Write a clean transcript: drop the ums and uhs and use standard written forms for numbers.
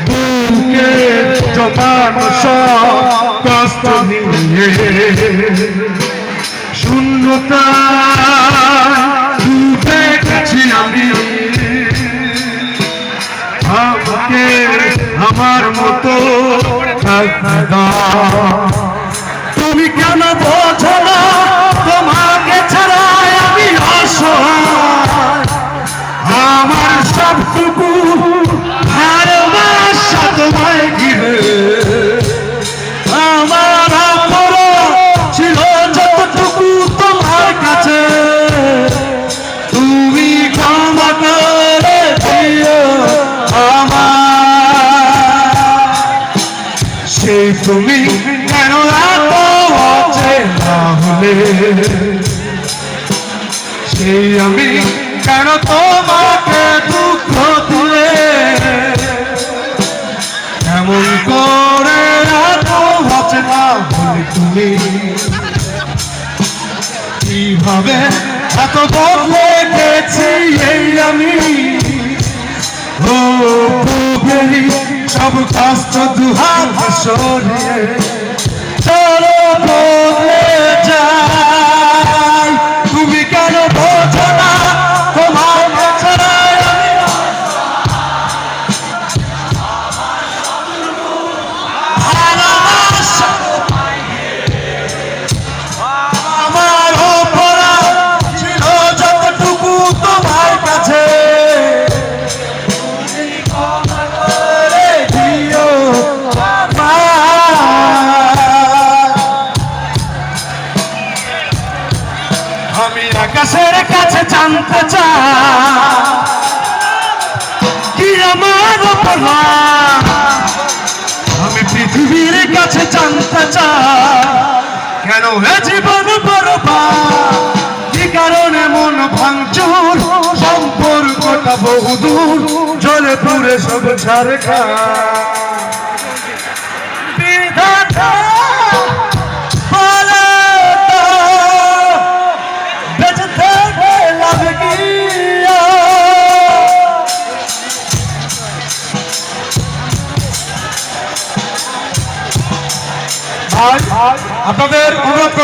বুকে জমানো সব কষ্ট নিয়ে শূন্যতা ডুবে গেছি আমি। আমাকে আমার মতো তুমি কেন বোঝো না তোমাকে ছাড়া আমি অসহায়। আমার সবটুকু ভালোবাসা তোমায় ঘিরে আমার আপন ছিল যতটুকু তোমার কাছে তুমি ক্ষমা করে দিও আমার। সেই তুমি কেন এত অচেনা হলে, সেই আমি কেন তোমাকে দুঃখ দিলে, এমন করে এত অচেনা হলে তুমি কিভাবে এত বদলে গেছি এই আমি। ও বুকেরই সব কষ্ট দুহাত সরিয়ে চলো বদলে যাই। তুমি কেন বোঝো না তোমার ছাড়া ভালোবাসা আমার অপরাধ ছিল যতটুকু তোমার কাছে আমি আকাশের কাছে জানতে চাই কি আমার অপরাধ। আমি পৃথিবীর কাছে জানতে চাই কেন এ জীবন বরবাদ, কি কারণে মন ভাঙচুর, সম্পর্কটা বহুদূর জ্বলে পুড়ে সব ছারখার। বিধাতা আপনাদের অনুরোধ